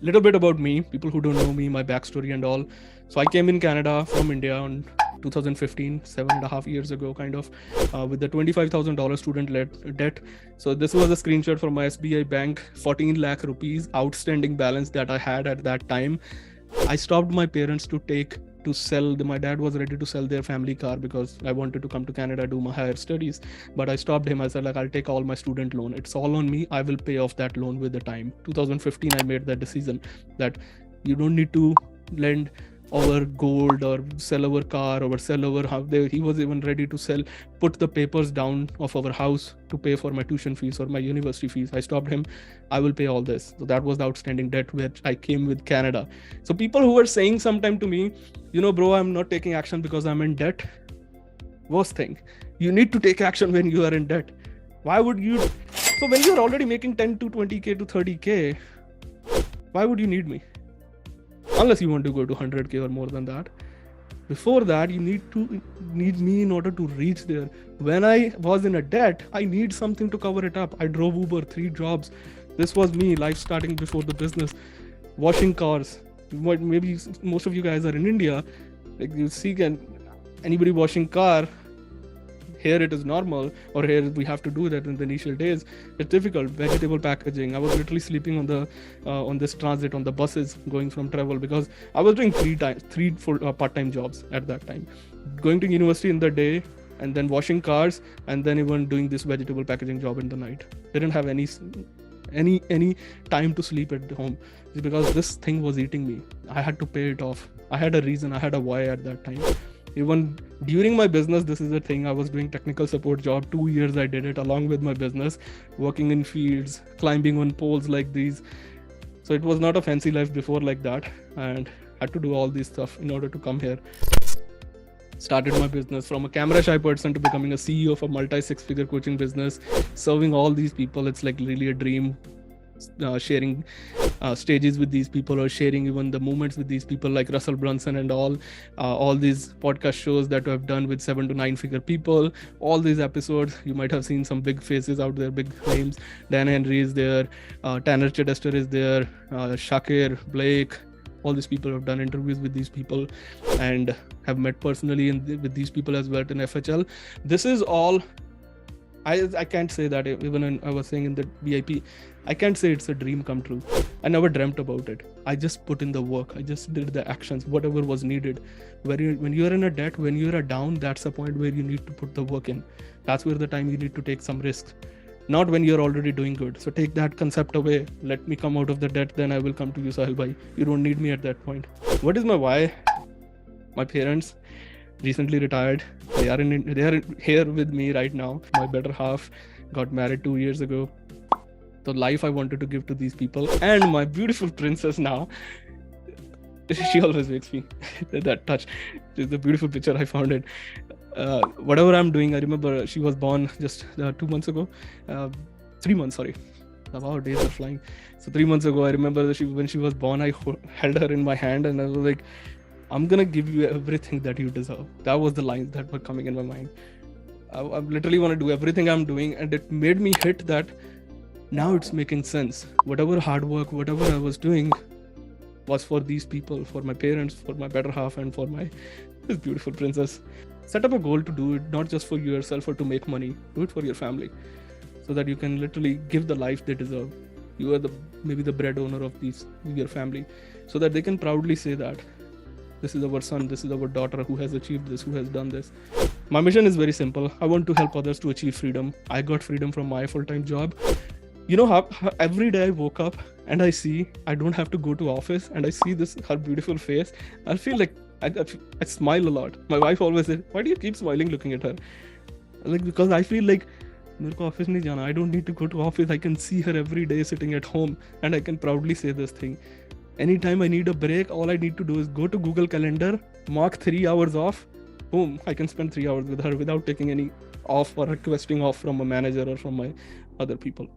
little bit about me, people who don't know me, my backstory and all. So I came in Canada from India on 2015, 7.5 years ago, kind of, with the $25,000 student debt. So this was a screenshot from my SBI bank, 14 lakh rupees outstanding balance that I had at that time. I stopped my parents to sell. My dad was ready to sell their family car because I wanted to come to Canada, do my higher studies. But I stopped him. I said, like, I'll take all my student loan. It's all on me. I will pay off that loan with the time. 2015, I made that decision that you don't need to lend our gold or sell our car or sell our house. He was even ready to put the papers down of our house to pay for my tuition fees or my university fees. I stopped him. I will pay all this. So that was the outstanding debt which I came with Canada. So people who were saying sometime to me, bro, I'm not taking action because I'm in debt. Worst thing, you need to take action when you are in debt. Why would you? So when you're already making 10 to 20K to 30K, why would you need me? Unless you want to go to 100K or more than that. Before that, you need me in order to reach there. When I was in a debt, I need something to cover it up. I drove Uber, 3 jobs. This was me, life starting before the business. Washing cars. Maybe most of you guys are in India. Like, you see anybody washing car. Here it is normal, or here we have to do that in the initial days. It's difficult. Vegetable packaging. I was literally sleeping on this transit, on the buses going from travel, because I was doing 3 full part-time jobs at that time. Going to university in the day, and then washing cars, and then even doing this vegetable packaging job in the night. Didn't have any time to sleep at home. It's because this thing was eating me. I had to pay it off. I had a reason. I had a why at that time. Even during my business, this is the thing. I was doing technical support job. 2 years I did it along with my business, working in fields, climbing on poles like these. So it was not a fancy life before like that, and had to do all this stuff in order to come here. Started my business from a camera shy person to becoming a CEO of a multi 6-figure coaching business, serving all these people. It's like really a dream. Sharing stages with these people, or sharing even the moments with these people like Russell Brunson and all these podcast shows that I've done with 7 to 9 figure people. All these episodes, you might have seen some big faces out there, big names. Dan Henry is there, Tanner Chidester is there, Shakir, Blake. All these people have done interviews with these people and have met personally with these people as well in FHL. This is all. I can't say that. Even when I was saying in the VIP, I can't say it's a dream come true. I never dreamt about it. I just put in the work. I just did the actions, whatever was needed. When you're in a debt, when you're down, that's the point where you need to put the work in. That's where the time you need to take some risks. Not when you're already doing good. So take that concept away. Let me come out of the debt, then I will come to you, Sahil bhai. You don't need me at that point. What is my why? My parents recently retired. They are here with me right now. My better half got married 2 years ago. The life I wanted to give to these people, and my beautiful princess now. She always makes me that touch. It's a beautiful picture. I found it. Whatever I'm doing, I remember she was born just 2 months ago. 3 months, sorry. Wow, days are flying. So 3 months ago, I remember when she was born, I held her in my hand and I was like, I'm gonna give you everything that you deserve. That was the lines that were coming in my mind. I literally want to do everything I'm doing, and it made me hit that now it's making sense. Whatever hard work, whatever I was doing was for these people, for my parents, for my better half, and for this beautiful princess. Set up a goal to do it, not just for yourself or to make money. Do it for your family, so that you can literally give the life they deserve. You are maybe the bread owner of your family, so that they can proudly say that this is our son, this is our daughter who has achieved this, who has done this. My mission is very simple. I want to help others to achieve freedom. I got freedom from my full-time job. You know how every day I woke up and I don't have to go to office, and I see her beautiful face. I feel like I smile a lot. My wife always said, why do you keep smiling looking at her? Like, because I feel like office nahi jana. I don't need to go to office. I can see her every day sitting at home, and I can proudly say this thing. Anytime I need a break, all I need to do is go to Google Calendar, mark 3 hours off. Boom, I can spend 3 hours with her without taking any off or requesting off from a manager or from my other people.